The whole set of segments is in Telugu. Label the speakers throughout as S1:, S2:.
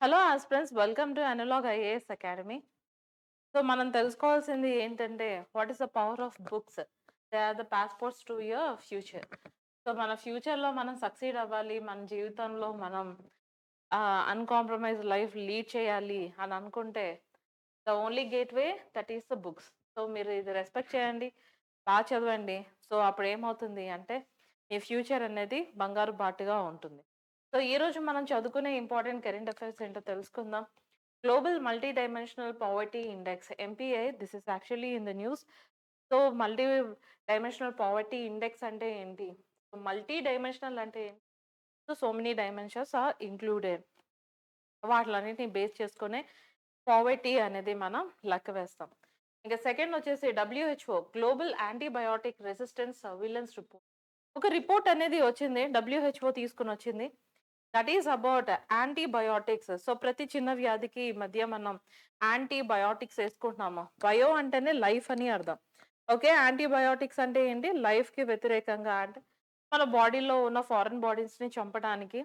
S1: Hello aspirants, welcome to Analog IAS academy. So మనం తెలుసుకోవాల్సింది ఏంటంటే, what is the power of books? They are the passports to your future. So మన ఫ్యూచర్‌లో మనం సక్సీడ్ అవ్వాలి, మన జీవితంలో మనం అన్‌కాంప్రమైజ్డ్ లైఫ్ లీడ్ చేయాలి అని అనుకుంటే, the only gateway that is the books. So మీరు ఇది రెస్పెక్ట్ చేయండి, చదవండి. సో అప్పుడు ఏమవుతుంది అంటే, మీ ఫ్యూచర్ అనేది బంగారు బాటుగా ఉంటుంది. సో ఈరోజు మనం చదువుకునే ఇంపార్టెంట్ కరెంట్ అఫైర్స్ ఏంటో తెలుసుకుందాం. Global multi dimensional poverty index MPI, this is actually in the news. So multi dimensional poverty index అంటే ఏంటి? మల్టీ డైమెన్షనల్ అంటే ఏంటి? So many dimensions are included. వాటిలన్నిటిని బేస్ చేసుకునే పావర్టీ అనేది మనం లెక్క వేస్తాం. ఇంకా సెకండ్ వచ్చేసి WHO global antibiotic resistance surveillance report. ఒక రిపోర్ట్ అనేది వచ్చింది, డబ్ల్యూహెచ్ఓ తీసుకొని వచ్చింది. That is about antibiotics. So ప్రతి చిన్న వ్యాధికి ఈ మధ్య మనం యాంటీబయోటిక్స్ వేసుకుంటున్నాము. బయో అంటేనే లైఫ్ అని అర్థం. ఓకే, యాంటీబయోటిక్స్ అంటే ఏంటి? లైఫ్ కి వ్యతిరేకంగా, అంటే మన బాడీలో ఉన్న ఫారెన్ బాడీస్ ని చంపడానికి.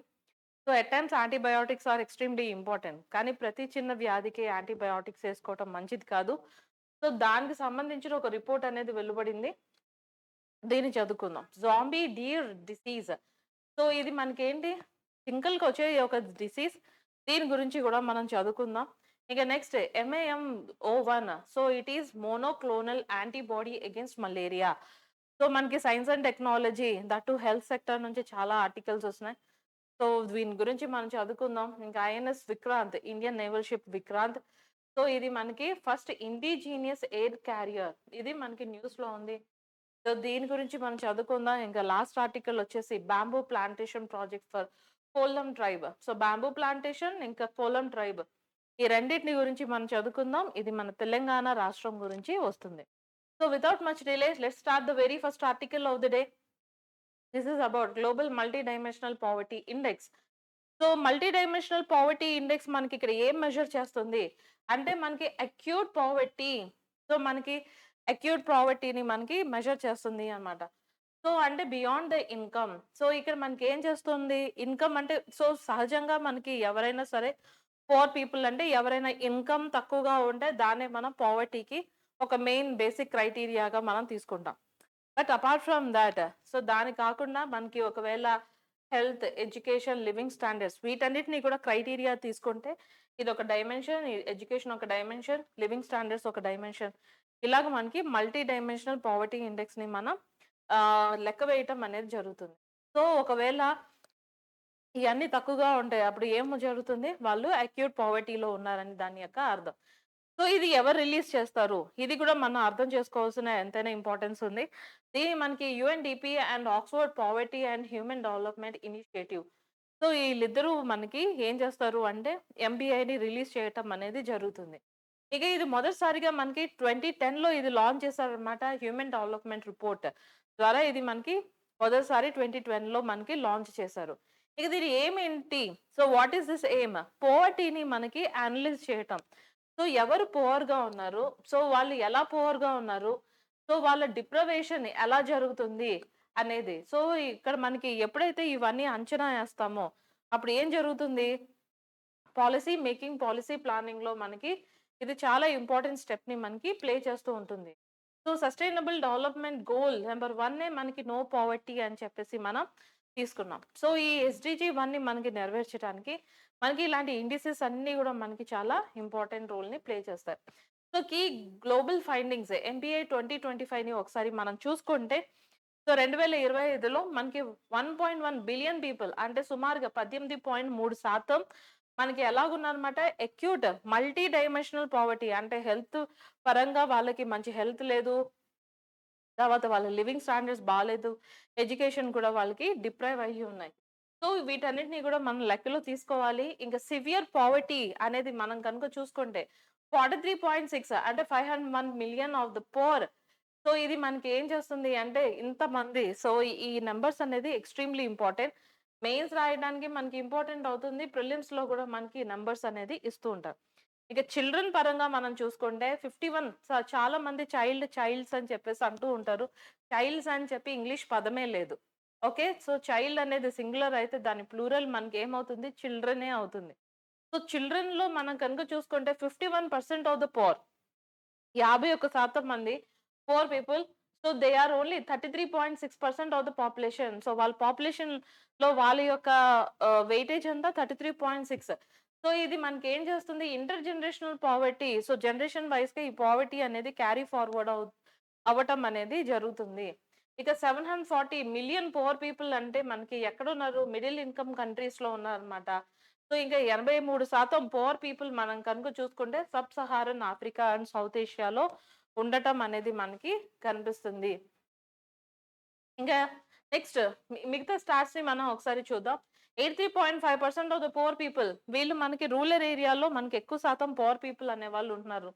S1: So at times antibiotics are extremely important. కానీ ప్రతి చిన్న వ్యాధికి యాంటీబయోటిక్స్ వేసుకోవటం మంచిది కాదు. సో దానికి సంబంధించిన ఒక రిపోర్ట్ అనేది వెలువడింది. దీన్ని చదువుకుందాం. Zombie Deere disease. సో ఇది మనకేంటి? జింకలకొచ్చే ఒక డిసీజ్. దీని గురించి గూడా మనం చదువుకుందాం. ఇక next MAM-O1. So it is monoclonal antibody against malaria. So మనకి science and technology, that to health sector నుంచి చాలా ఆర్టికల్స్ వస్తున్నాయి. సో దీని గురించి మనం చదువుకుందాం. ఇంకా INS Vikrant, Indian naval ship Vikrant. So ఇది మనకి ఫస్ట్ ఇండిజీనియస్ ఎయిర్ క్యారియర్. ఇది మనకి న్యూస్‌లో ఉంది. సో దీని గురించి మనం చదువుకుందాం. ఇంకా లాస్ట్ ఆర్టికల్ వచ్చేసి bamboo plantation project for Kolam tribe. So bamboo plantation ఇంకా కోలం ట్రైబ్, ఈ రెండిటిని గురించి మనం చదువుకుందాం. ఇది మన తెలంగాణ రాష్ట్రం గురించి వస్తుంది. So without much delay, let's start the very first article of the day. This is about global multi dimensional poverty index. So multi dimensional poverty index మనకి ఇక్కడ ఏం మెజర్ చేస్తుంది అంటే, మనకి అక్యూట్ పావర్టీ. సో మనకి అక్యూట్ పావర్టీని మనకి మెజర్ చేస్తుంది అన్నమాట. సో అంటే బియాండ్ ద ఇన్కమ్. సో ఇక్కడ మనకి ఏం చేస్తుంది? ఇన్కమ్ అంటే, సో సహజంగా మనకి ఎవరైనా సరే, పూర్ పీపుల్ అంటే ఎవరైనా ఇన్కమ్ తక్కువగా ఉంటే దాన్నే మనం పావర్టీకి ఒక మెయిన్ బేసిక్ క్రైటీరియాగా మనం తీసుకుంటాం. But apart from thought, so దాని కాకుండా మనకి ఒకవేళ హెల్త్, ఎడ్యుకేషన్, లివింగ్ స్టాండర్డ్స్, వీటన్నిటిని కూడా క్రైటీరియా తీసుకుంటే ఇదొక డైమెన్షన్, ఎడ్యుకేషన్ ఒక డైమెన్షన్, లివింగ్ స్టాండర్డ్స్ ఒక డైమెన్షన్. ఇలాగ మనకి మల్టీ డైమెన్షనల్ పావర్టీ ఇండెక్స్‌ని మనం లెక్క వేయటం అనేది జరుగుతుంది. సో ఒకవేళ ఇయన్నీ తక్కువగా ఉంటాయి, అప్పుడు ఏం జరుగుతుంది? వాళ్ళు అక్యూట్ పావర్టీలో ఉన్నారని దాని యొక్క అర్థం. సో ఇది ఎవరు రిలీజ్ చేస్తారు? ఇది కూడా మనం అర్థం చేసుకోవాల్సిన ఎంతైనా ఇంపార్టెన్స్ ఉంది. దీన్ని మనకి UNDP and Oxford poverty and human development initiative. So ఈళ్ళిద్దరూ మనకి ఏం చేస్తారు అంటే, ఎంబీఐని రిలీజ్ చేయటం అనేది జరుగుతుంది. ఇక ఇది మొదటిసారిగా మనకి 2010లో ఇది లాంచ్ చేశారనమాట. హ్యూమన్ డెవలప్‌మెంట్ రిపోర్ట్ ద్వారా ఇది మనకి మొదటిసారి 2010లో మనకి లాంచ్ చేశారు. ఇక దీని ఎయిమ్ ఏంటి? So what is this aim? పోవర్టీని మనకి అనలైజ్ చేయటం. సో ఎవరు పువర్‌గా ఉన్నారు? సో వాళ్ళు ఎలా పువర్‌గా ఉన్నారు? సో వాళ్ళ డిప్రవేషన్ ఎలా జరుగుతుంది అనేది. సో ఇక్కడ మనకి ఎప్పుడైతే ఇవన్నీ అంచనా ఏస్తామో, అప్పుడు ఏం జరుగుతుంది? పాలిసీ మేకింగ్, పాలిసీ ప్లానింగ్‌లో మనకి ఇది చాలా ఇంపార్టెంట్ స్టెప్‌ని మనకి ప్లే చేస్తూ ఉంటుంది. So sustainable development goal number 1 మనకి నో పావర్టీ అని చెప్పేసి మనం తీసుకున్నాం. సో ఈ ఎస్‌డిజి 1ని మనకి నెరవేర్చడానికి మనకి ఇలాంటి ఇండిసెస్ అన్నీ గూడా మనకి చాలా ఇంపార్టెంట్ రోల్‌ని ప్లే చేస్తాయి. So key global findings MPI 2025ని ఒకసారి మనం చూసుకుంటే, సో 2025లో మనకి 1.1 బిలియన్ పీపుల్, అంటే సుమారుగా 18.3% మనకి ఎలాగున్నారన్నమాట, అక్యూట్ మల్టీ డైమెన్షనల్ పావర్టీ. అంటే హెల్త్ పరంగా వాళ్ళకి మంచి హెల్త్ లేదు. తర్వాత వాళ్ళ లివింగ్ స్టాండర్డ్స్ బాలేదు. ఎడ్యుకేషన్ కూడా వాళ్ళకి డిప్రైవ్ అయ్యి ఉన్నాయి. సో వీటన్నిటిని కూడా మనం లెక్కలో తీసుకోవాలి. ఇంకా సివియర్ పావర్టీ అనేది మనం కనుక చూసుకుంటే 43.6, అంటే 501 million of the poor. So ఇది మనకి ఏం చేస్తుంది అంటే, ఇంతమంది. సో ఈ నంబర్స్ అనేది ఎక్స్‌ట్రీమ్‌లీ ఇంపార్టెంట్. మెయిన్స్ రాయడానికి మనకి ఇంపార్టెంట్ అవుతుంది. ప్రిలిమ్స్‌లో కూడా మనకి నంబర్స్ అనేది ఇస్తూ ఉంటారు. ఇక చిల్డ్రన్ పరంగా మనం చూసుకుంటే 51, చాలా మంది చైల్డ్స్ అని చెప్పేసి అంటూ ఉంటారు. చైల్డ్స్ అని చెప్పి ఇంగ్లీష్ పదమే లేదు. ఓకే. సో చైల్డ్ అనేది సింగులర్ అయితే దాని ప్లూరల్ మనకి ఏమవుతుంది? చిల్డ్రనే అవుతుంది. సో చిల్డ్రన్‌లో మనం కనుక చూసుకుంటే 51% ఆఫ్ ద పూర్ 51% మంది poor people. So they are only 33.6% of the population. So వాళ్ళ పాపులేషన్‌లో వాళ్ళ యొక్క వెయిటేజ్ అంతా 33.6. సో ఇది మనకేం చేస్తుంది inter generational poverty. So generation వైస్‌గా ఈ పావర్టీ అనేది క్యారీ ఫార్వర్డ్ అవ్వటం అనేది జరుగుతుంది. ఇక 740 మిలియన్ పూర్ పీపుల్ అంటే మనకి ఎక్కడున్నారు? మిడిల్ ఇన్‌కమ్ కంట్రీస్‌లో ఉన్నారన్నమాట. సో ఇంకా 83% పూర్ పీపుల్ మనం కనుక చూసుకుంటే sub Saharan Africa and south ఏషియాలో ఉండటం అనేది మనకి కనిపిస్తుంది. ఇంకా నెక్స్ట్ మిగతా స్టాట్స్‌ని మనం ఒకసారి చూద్దాం. 83.5% ఆఫ్ ద పూర్ పీపుల్ వీళ్ళు మనకి రూరల్ ఏరియాలో మనకి ఎక్కువ శాతం పూర్ పీపుల్ అనేవాళ్ళు ఉంటున్నారు.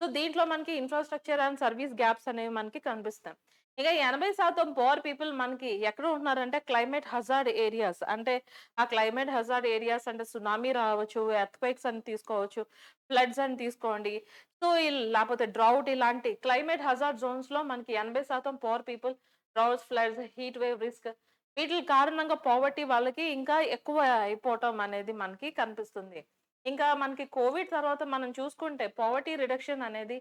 S1: సో దీంట్లో మనకి ఇన్‌ఫ్రాస్ట్రక్చర్ అండ్ సర్వీస్ గ్యాప్స్ అనేవి మనకి కనిపిస్తాయి. ఇక 80% పూర్ పీపుల్ మనకి ఎక్కడ ఉంటున్నారంటే క్లైమేట్ హజార్డ్ ఏరియాస్. అంటే ఆ క్లైమేట్ హజార్డ్ ఏరియాస్ అంటే సునామీ రావచ్చు, ఎర్త్‌క్వేక్స్ అని తీసుకోవచ్చు, ఫ్లడ్స్ అని తీసుకోండి. సో లేపోతే డ్రౌట్ ఇలాంటి క్లైమేట్ హజార్డ్ జోన్స్‌లో మనకి 80% poor people droughts, floods, heat wave risk వీటిల కారణంగా పావర్టీ వాళ్ళకి ఇంకా ఎక్కువ అయిపోవటం అనేది మనకి కనిపిస్తుంది. ఇంకా మనకి కోవిడ్ తర్వాత మనం చూసుకుంటే పావర్టీ రిడక్షన్ అనేది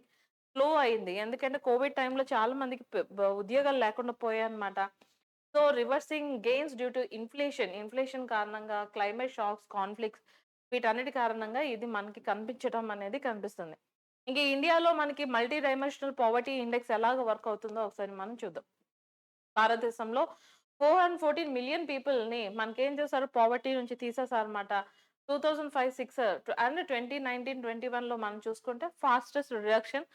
S1: స్లో అయింది. ఎందుకంటే కోవిడ్ టైమ్‌లో చాలా మందికి ఉద్యోగాలు లేకుండా పోయాయన్నమాట. So reversing gains due to inflation. Inflation కారణంగా క్లైమేట్ షాక్స్, కాన్‌ఫ్లిక్ట్స్ వీటన్నిటి కారణంగా ఇది మనకి కనిపించడం అనేది కనిపిస్తుంది. ఇంక ఇండియాలో మనకి మల్టీ డైమెన్షనల్ పావర్టీ ఇండెక్స్ ఎలాగ వర్క్ అవుతుందో ఒకసారి మనం చూద్దాం. భారతదేశంలో 414 మిలియన్ పీపుల్‌ని మనకేం చేశారు పావర్టీ నుంచి తీసేసారన్నమాట. 2005, 6 అండ్ 2019, 21లో మనం చూసుకుంటే ఫాస్టెస్ట్ రిడక్షన్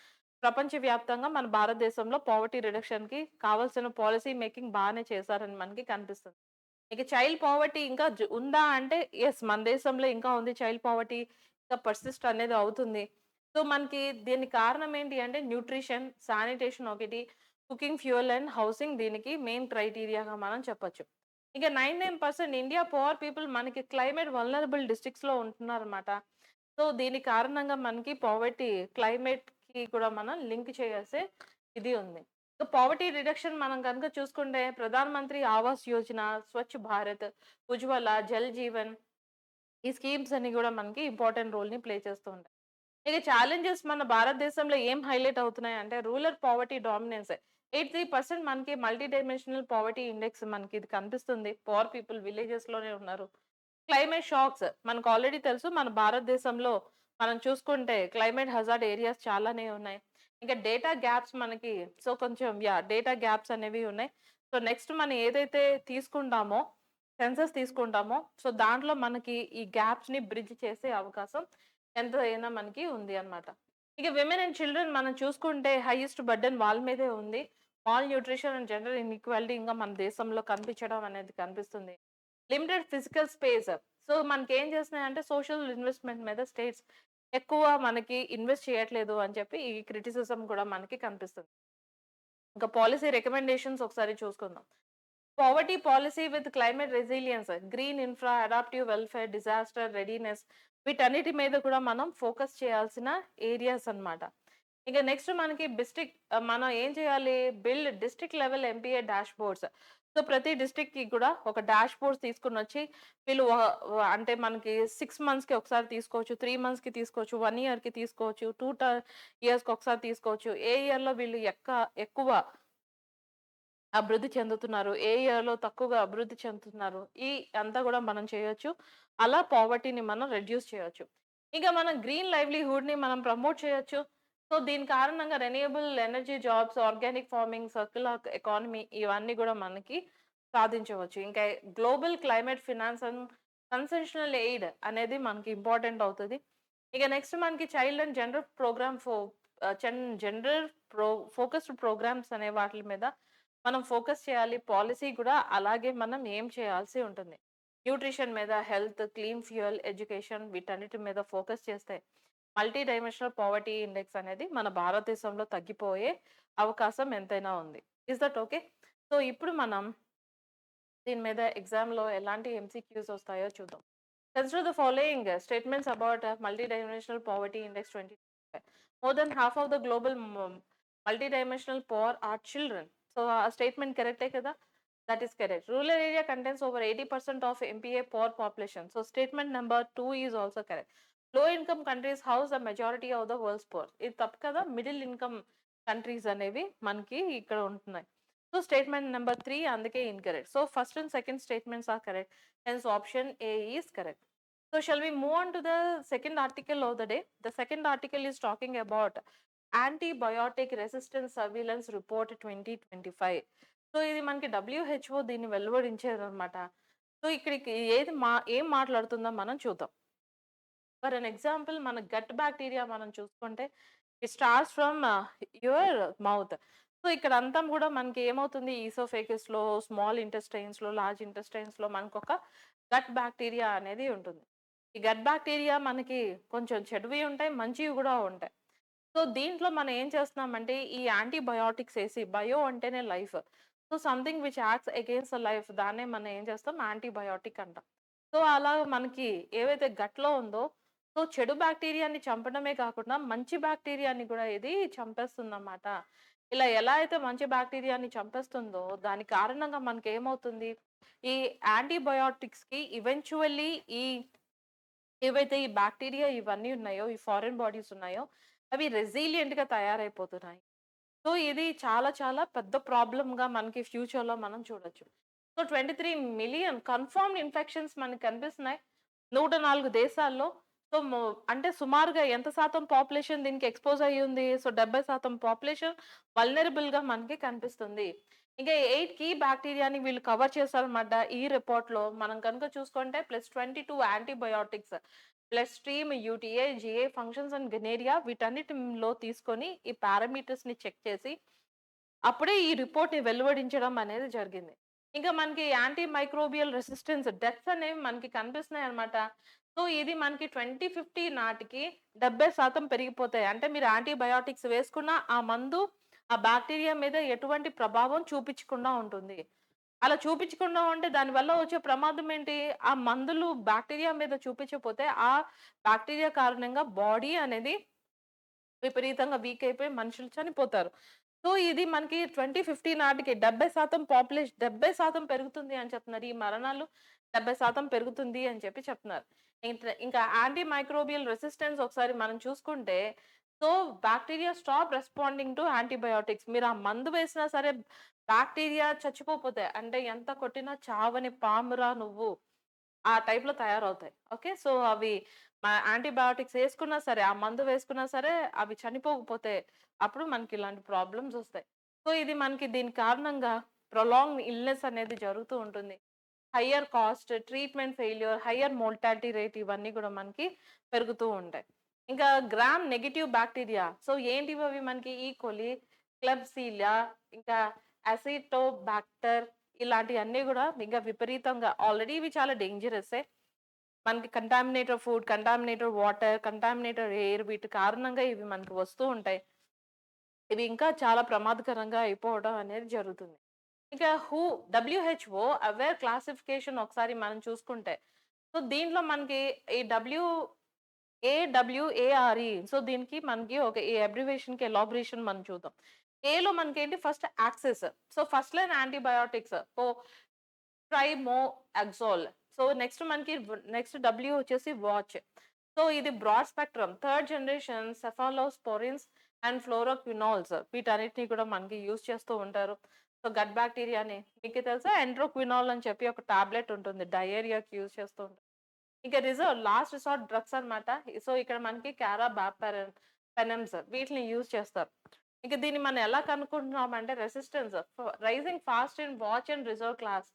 S1: ప్రపంచవ్యాప్తంగా మన భారతదేశంలో పావర్టీ రిడక్షన్‌కి కావాల్సిన పాలిసీ మేకింగ్ బానే చేశారని మనకి కనిపిస్తుంది. ఇక చైల్డ్ పావర్టీ ఇంకా ఉందా అంటే యెస్, మన దేశంలో ఇంకా ఉంది. చైల్డ్ పావర్టీ ఇంకా పర్సిస్ట్ అనేది అవుతుంది. సో మనకి దీనికి కారణం ఏంటి అంటే న్యూట్రిషన్, శానిటేషన్ ఒకటి, కుకింగ్ ఫ్యూయల్ అండ్ హౌసింగ్ దీనికి మెయిన్ క్రైటీరియాగా మనం చెప్పొచ్చు. ఇక 99% ఇండియా పూర్ పీపుల్ మనకి క్లైమేట్ వల్నరబుల్ డిస్ట్రిక్ట్స్‌లో ఉంటున్నారన్నమాట. సో దీని కారణంగా మనకి పావర్టీ క్లైమేట్‌కి కూడా మనం లింక్ చేయాల్సే ఇది ఉంది. సో పావర్టీ రిడక్షన్ మనం గనుక చూసుకుంటే ప్రధాన్ మంత్రి ఆవాస్ యోజన, స్వచ్ఛ్ భారత్, ఉజ్వల, జల్ జీవన్ ఈ స్కీమ్స్ అన్ని గూడా మనకి ఇంపార్టెంట్ రోల్‌ని ప్లే చేస్తూ ఉంటాయి. ఇక ఛాలెంజెస్ మన భారతదేశంలో ఏం హైలైట్ అవుతున్నాయంటే రూరల్ పావర్టీ డామినెన్స్. 83% మనకి మల్టీ డైమెన్షనల్ పావర్టీ ఇండెక్స్ మనకి ఇది కనిపిస్తుంది. పూర్ పీపుల్ విలేజెస్‌లోనే ఉన్నారు. క్లైమేట్ షాక్స్ మనకు ఆల్రెడీ తెలుసు. మన భారతదేశంలో మనం చూసుకుంటే క్లైమేట్ హజార్డ్ ఏరియాస్ చాలానే ఉన్నాయి. ఇంకా డేటా గ్యాప్స్ మనకి సో కొంచెం డేటా గ్యాప్స్ అనేవి ఉన్నాయి. సో నెక్స్ట్ మనం ఏదైతే తీసుకుంటామో సెన్సస్ తీసుకుంటామో సో దాంట్లో మనకి ఈ గ్యాప్స్‌ని బ్రిడ్జ్ చేసే అవకాశం ఎంతైనా మనకి ఉంది అన్నమాట. ఇక విమెన్ అండ్ చిల్డ్రన్ మనం చూసుకుంటే హైయెస్ట్ బర్డెన్ వాళ్ళ మీదే ఉంది. Mall nutrition and gender inequality ఇంకా మన దేశంలో కనిపించడం అనేది కనిపిస్తుంది. Limited physical space. సో మనకేం చేస్తున్నాయంటే సోషల్ ఇన్వెస్ట్‌మెంట్ మీద స్టేట్స్ ఎక్కువ మనకి ఇన్వెస్ట్ చేయట్లేదు అని చెప్పి ఈ క్రిటిసిజం కూడా మనకి కనిపిస్తుంది. ఇంకా పాలిసీ రికమెండేషన్స్ ఒకసారి చూసుకుందాం. Poverty policy with climate resilience, green infra, adaptive welfare, disaster readiness వీటన్నిటి మీద కూడా మనం ఫోకస్ చేయాల్సిన ఏరియాస్ అన్నమాట. ఇక నెక్స్ట్ మనకి మనం ఏం చేయాలి? Build district level MPa dashboards. So ప్రతి డిస్ట్రిక్ట్‌కి కూడా ఒక డాష్‌బోర్డ్స్ తీసుకొనొచ్చి వీళ్ళు అంటే మనకి 6 మంత్స్‌కి ఒకసారి తీసుకోవచ్చు, 3 మంత్స్‌కి తీసుకోవచ్చు, 1 ఇయర్‌కి తీసుకోవచ్చు, 2 ఇయర్స్‌కి ఒకసారి తీసుకోవచ్చు. ఏ ఇయర్‌లో వీళ్ళు ఎక్కువ అభివృద్ధి చెందుతున్నారు. ఏ ఇయర్‌లో తక్కువగా అభివృద్ధి చెందుతున్నారు. అంతా గూడా మనం చేయొచ్చు. అలా పావర్టీని మనం రెడ్యూస్ చేయొచ్చు. ఇక మనం గ్రీన్ లైవ్లీహుడ్‌ని మనం ప్రమోట్ చేయొచ్చు. సో, దీని కారణంగా renewable energy jobs, organic farming, circular economy ఇవన్నీ గూడా మనకి సాధించవచ్చు. ఇంకా global climate finance and concessional aid అనేది మనకి ఇంపార్టెంట్ అవుతది. ఇక నెక్స్ట్ మనకి child and gender program gender focused programs అనే వాటిల మీద మనం ఫోకస్ చేయాలి. పాలిసీ కూడా అలాగే మనం ఏం చేయాల్సి ఉంటుంది. న్యూట్రిషన్ మీద, హెల్త్, క్లీన్ ఫ్యూయల్, ఎడ్యుకేషన్ వీటన్నిటి మీద ఫోకస్ చేస్తే మల్టీ డైమెన్షనల్ పావర్టీ ఇండెక్స్ అనేది మన భారతదేశంలో తగ్గిపోయే అవకాశం ఎంతైనా ఉంది. Is that okay? సో, ఇప్పుడు మనం దీని మీద ఎగ్జామ్‌లో ఎలాంటి ఎంసీక్యూస్ వస్తాయో చూద్దాం. Consider the following statements about multi dimensional poverty index 2025. More than half of the global multi dimensional poor are children. So, ఆ స్టేట్మెంట్ కరెక్టే కదా! That is correct. Rural area contains over 80% of MPA poor population. So statement number 2 is also correct. Low income countries house the majority of the world's poor. ఇది తప్పు కదా, మిడిల్ ఇన్కమ్ కంట్రీస్ అనేవి మనకి ఇక్కడ ఉంటున్నాయి. సో స్టేట్మెంట్ నెంబర్ 3 అందుకే incorrect. So first and second statements are correct. Hence option A is correct. So shall we move on to the second article of the day? The second article is talking about antibiotic resistance surveillance report 2025. So ఇది మనకి WHO దీన్ని వెలువడించేదనమాట. సో ఇక్కడికి ఏం మాట్లాడుతుందో మనం చూద్దాం. ఫర్ అన్ ఎగ్జాంపుల్ మన గట్ బ్యాక్టీరియా మనం చూసుకుంటే it starts from your mouth. So ఇక్కడ అంతా కూడా మనకి ఏమవుతుంది, ఈసోఫేగస్ లో, స్మాల్ ఇంటెస్టైన్స్ లో, లార్జ్ ఇంటెస్టైన్స్ లో మనకు ఒక గట్ బ్యాక్టీరియా అనేది ఉంటుంది. ఈ గట్ బ్యాక్టీరియా మనకి కొంచెం చెడువి ఉంటాయి, మంచివి కూడా ఉంటాయి. సో దీంట్లో మనం ఏం చేస్తున్నామంటే ఈ యాంటీబయోటిక్స్ వేసి, బయో అంటేనే life, so something which acts against the life, దాన్నే మనం ఏం చేస్తాం, యాంటీబయోటిక్ అంటాం. సో అలా మనకి ఏవైతే గట్లో ఉందో, సో చెడు బ్యాక్టీరియాని చంపడమే కాకుండా మంచి బ్యాక్టీరియాని కూడా ఇది చంపేస్తుందన్నమాట. ఇలా ఎలా అయితే మంచి బ్యాక్టీరియాని చంపేస్తుందో దాని కారణంగా మనకి ఏమవుతుంది, ఈ యాంటీబయోటిక్స్ కి ఈవెంచువల్లీ ఏవైతే ఈ బ్యాక్టీరియా ఇవన్నీ ఉన్నాయో, ఈ ఫారెన్ బాడీస్ ఉన్నాయో, అవి రెసిలియంట్ గా తయారైపోతున్నాయి. సో ఇది చాలా చాలా పెద్ద ప్రాబ్లమ్ గా మనకి ఫ్యూచర్ లో మనం చూడొచ్చు. సో 23 మిలియన్ కన్ఫర్మ్డ్ ఇన్ఫెక్షన్స్ మనకి కనిపిస్తున్నాయి 104 దేశాల్లో. సో అంటే సుమారుగా ఎంత శాతం పాపులేషన్ దీనికి ఎక్స్పోజ్ అయ్యి ఉంది? సో 70% పాపులేషన్ వల్నరబుల్ గా మనకి కనిపిస్తుంది. ఇంకా 8 కీ బ్యాక్టీరియాని వీళ్ళు కవర్ చేశారన్నమాట ఈ రిపోర్ట్ లో. మనం కనుక చూసుకుంటే +22 antibiotics plus stream, UTA, GA functions and గెనేరియా వీటన్నిటిలో తీసుకొని ఈ పారామీటర్స్ ని చెక్ చేసి అప్పుడే ఈ రిపోర్ట్ ని వెలువడించడం అనేది జరిగింది. ఇంకా మనకి యాంటీ మైక్రోబియల్ రెసిస్టెన్స్ డెత్స్ అనేవి మనకి కనిపిస్తున్నాయి అనమాట. సో ఇది మనకి 2050 నాటికి 70% పెరిగిపోతాయి. అంటే మీరు యాంటీబయాటిక్స్ వేసుకున్న ఆ మందు ఆ బ్యాక్టీరియా మీద ఎటువంటి ప్రభావం చూపించకుండా ఉంటుంది. అలా చూపించకుండా ఉంటే దానివల్ల వచ్చే ప్రమాదం ఏంటి? ఆ మందులు బ్యాక్టీరియా మీద చూపించకపోతే ఆ బ్యాక్టీరియా కారణంగా బాడీ అనేది విపరీతంగా వీక్ అయిపోయి మనుషులు చనిపోతారు. సో ఇది మనకి 2050 నాటికి 70% పాపులేషన్ 70% పెరుగుతుంది అని చెప్తున్నారు. ఈ మరణాలు 70% పెరుగుతుంది అని చెప్పి చెప్తున్నారు. ఇంకా యాంటీ మైక్రోబియల్ రెసిస్టెన్స్ ఒకసారి మనం చూసుకుంటే, so bacteria stop responding to antibiotics. మీరు ఆ మందు వేసినా సరే బ్యాక్టీరియా చచ్చిపోతాయి. అంటే ఎంత కొట్టినా చావని పామురా నువ్వు ఆ టైప్‌లో తయారవుతాయి. ఓకే. సో అవి యాంటీబయోటిక్స్ ఏసుకున్నా సరే, ఆ మందు వేసుకున్నా సరే అవి చనిపోకపోతే అప్పుడు మనకి ఇలాంటి ప్రాబ్లమ్స్ ఒస్తాయి. సో ఇది మనకి దీని కారణంగా ప్రొలాంగ్డ్ ఇల్‌నెస్ అనేది జరుగుతూ ఉంటుంది. Hire cost, treatment failure, hire mortality rate ఇవన్నీ గూడా మనకి పెరుగుతూ ఉంటాయి. ఇంకా గ్రామ్ నెగెటివ్ బ్యాక్టీరియా. సో ఏంటివి అవి మనకి ఈకోలి, క్లెబ్సిలియా, ఇంకా అసిటోబాక్టర్ ఇలాంటియన్నీ గూడా ఇంకా విపరీతంగా ఆల్రెడీ ఇవి చాలా డేంజరస్సే. మనకి contaminated food, contaminated water, contaminated air వీటి కారణంగా ఇవి మనకి వస్తూ ఉంటాయి. ఇవి ఇంకా చాలా ప్రమాదకరంగా అయిపోవడం అనేది జరుగుతుంది. ఇక WHO అవేర్ క్లాసిఫికేషన్ ఒకసారి మనం చూసుకుంటే, సో దీంట్లో మనకి ఈ AWARE, సో దీనికి మనకి ఒక ఈ అబ్రివియేషన్‌కి ఎలాబరేషన్ మనం చూద్దాం. ఏలో మనకేంటి first access. So first line antibiotics. So trimoxazole. So next మనకి నెక్స్ట్ W వచ్చేసి వాచ్. సో ఇది broad spectrum. Third generation cephalosporins and fluoroquinolones వీటన్నిటిని కూడా మనకి యూజ్ చేస్తూ ఉంటారు. సో గట్ బ్యాక్టీరియాని మీకు తెలుసా ఎంట్రోక్వినాల్ అని చెప్పి ఒక టాబ్లెట్ ఉంటుంది. డయేరియాకి యూజ్ చేస్తూ ఉంటారు. ఇక లాస్ట్ రిసార్ట్ డ్రగ్స్ అన్నమాట. సో ఇక్కడ మనకి పెనమ్స్ వీటిని యూజ్ చేస్తారు. ఇక దీన్ని మనం ఎలా కనుక్కుంటున్నామంటే resistance rising fast in watch and reserve class.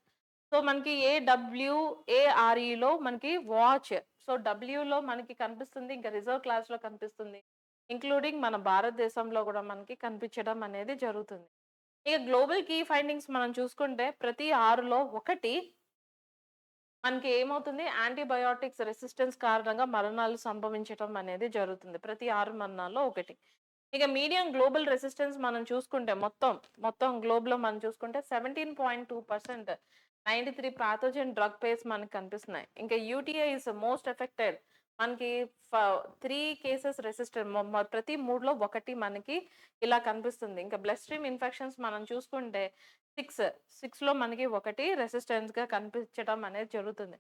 S1: So మనకి AWAREలో మనకి వాచ్. సో డబ్ల్యూలో మనకి కనిపిస్తుంది. ఇంకా రిజర్వ్ క్లాస్‌లో కనిపిస్తుంది. ఇంక్లూడింగ్ మన భారతదేశంలో కూడా మనకి కనిపించడం అనేది జరుగుతుంది. ఇక గ్లోబల్ కీ ఫైండింగ్స్ మనం చూసుకుంటే ప్రతి 6లో ఒకటి మనకి ఏమవుతుంది, యాంటీబయోటిక్స్ రెసిస్టెన్స్ కారణంగా మరణాలు సంభవించటం అనేది జరుగుతుంది. ప్రతి 6 మరణాల్లో ఒకటి. ఇక మీడియం గ్లోబల్ రెసిస్టెన్స్ మనం చూసుకుంటే మొత్తం గ్లోబ్‌లో మనం చూసుకుంటే 17.2% 93 పాథోజన్ డ్రగ్ పేర్స్ మనకు కనిపిస్తున్నాయి. ఇంకా యూటీఐ ఇస్ మోస్ట్ ఎఫెక్టెడ్ మనకి ఫ 3 కేసెస్ రెసిస్టెంట్ ప్రతి 3లో ఒకటి మనకి ఇలా కనిపిస్తుంది. ఇంకా బ్లడ్ స్ట్రీమ్ ఇన్ఫెక్షన్స్ మనం చూసుకుంటే 6లో మనకి ఒకటి రెసిస్టెన్స్‌గా కనిపించడం అనేది జరుగుతుంది.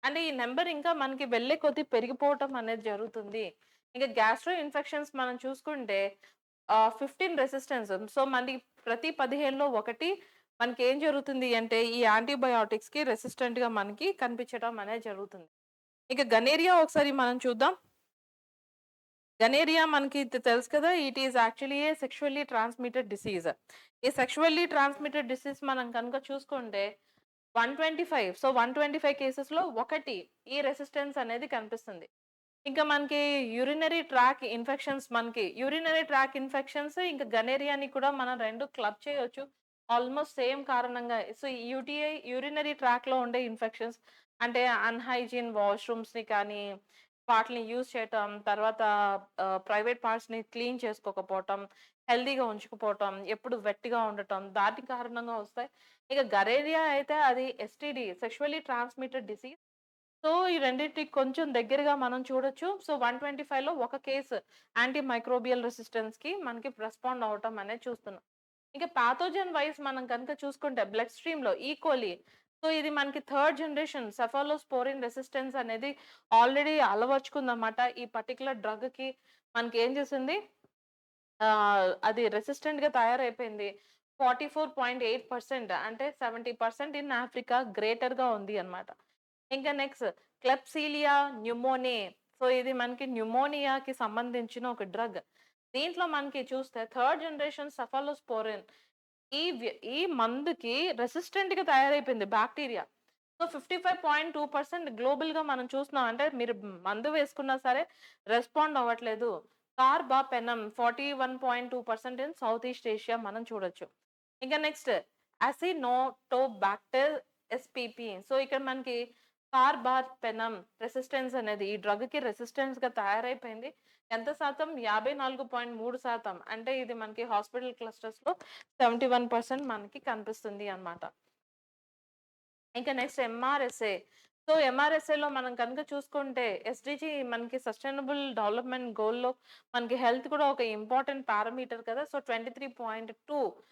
S1: అంటే ఈ నంబర్ ఇంకా మనకి వెళ్ళే కొద్దీ పెరిగిపోవటం అనేది జరుగుతుంది. ఇంకా గ్యాస్ట్రో ఇన్ఫెక్షన్స్ మనం చూసుకుంటే 15 రెసిస్టెన్స్. సో, మనకి ప్రతి 15లో ఒకటి మనకేం జరుగుతుంది అంటే ఈ యాంటీబయోటిక్స్‌కి రెసిస్టెంట్‌గా మనకి కనిపించడం అనేది జరుగుతుంది. ఇక గనేరియా ఒకసారి మనం చూద్దాం. గనేరియా మనకి తెలుసు కదా! It is actually A sexually transmitted disease. ఈ సెక్షువల్లీ ట్రాన్స్‌మిటెడ్ డిసీజ్ మనం కనుక చూసుకుంటే 125 సో, 125 కేసెస్‌లో ఒకటి ఈ రెసిస్టెన్స్ అనేది కనిపిస్తుంది. ఇంకా మనకి యూరినరీ ట్రాక్ ఇన్ఫెక్షన్స్ ఇంకా గనేరియాని కూడా మనం 2 క్లబ్ చేయొచ్చు. ఆల్‌మోస్ట్ సేమ్ కారణంగా. సో, ఈ యూరినరీ ట్రాక్‌లో ఉండే ఇన్ఫెక్షన్స్ అంటే అన్‌హైజీన్ వాష్‌రూమ్స్‌ని కానీ, వాటిని యూజ్ చేయటం, తర్వాత ప్రైవేట్ పార్ట్స్‌ని క్లీన్ చేసుకోకపోవటం, హెల్తీగా ఉంచకపోవటం, ఎప్పుడు వెట్‌గా ఉండటం, దాటి కారణంగా వస్తాయి. ఇక గరేరియా అయితే అది STD sexually transmitted disease. So, ఈ రెండిటికి కొంచెం దగ్గరగా మనం చూడొచ్చు. సో, 125లో ఒక కేస్ యాంటీ మైక్రోబియల్ రెసిస్టెన్స్‌కి మనకి రెస్పాండ్ అవ్వటం అనేది చూస్తున్నాం. ఇక పాథోజన్ వైస్ మనం కనుక చూసుకుంటే బ్లడ్ స్ట్రీమ్‌లో ఈకోలి. సో, ఇది మనకి థర్డ్ జనరేషన్ సెఫాలోస్పోరిన్ రెసిస్టెన్స్ అనేది ఆల్రెడీ అలవరుచుకుందన్నమాట. ఈ పర్టిక్యులర్ డ్రగ్‌కి మనకేం చేసింది అది రెసిస్టెంట్‌గా తయారైపోయింది. 44.8% అంటే 70% ఇన్ ఆఫ్రికా గ్రేటర్‌గా ఉంది అన్నమాట. ఇంకా నెక్స్ట్ క్లెప్సిలియా న్యూమోనే. సో, ఇది మనకి న్యూమోనియాకి సంబంధించిన ఒక డ్రగ్. దీంట్లో మనకి చూస్తే థర్డ్ జనరేషన్ సెఫాలోస్పోరిన్ ఈ మందుకి రెసిస్టెంట్‌గా తయారైపోయింది బాక్టీరియా. సో, 55.2% గ్లోబల్‌గా మనం చూస్తున్నాం. అంటే మీరు మందు వేసుకున్నా సరే రెస్పాండ్ అవ్వట్లేదు. కార్బాపెనమ్ 41.2% ఇన్ సౌత్ ఈస్ట్ ఏషియా మనం చూడొచ్చు. ఇంకా నెక్స్ట్ అసినోటోబాక్టర్ ఎస్‌పిపి. సో, ఇక్కడ మనకి కార్బాపెనమ్ రెసిస్టెన్స్ అనేది ఈ డ్రగ్‌కి రెసిస్టెన్స్‌గా తయారైపోయింది. ఎంత శాతం? 54.3% అంటే ఇది మనకి హాస్పిటల్ క్లస్టర్స్‌లో 71% మనకి కనిపిస్తుంది అన్నమాట. ఇంకా నెక్స్ట్ ఎంఆర్ఎస్ఏ. సో, ఎంఆర్ఎస్ఏలో మనం కనుక చూసుకుంటే ఎస్‌డిజి మనకి సస్టైనబుల్ డెవలప్‌మెంట్ గోల్‌లో మనకి హెల్త్ కూడా ఒక ఇంపార్టెంట్ పారామీటర్ కదా! సో, 23.2%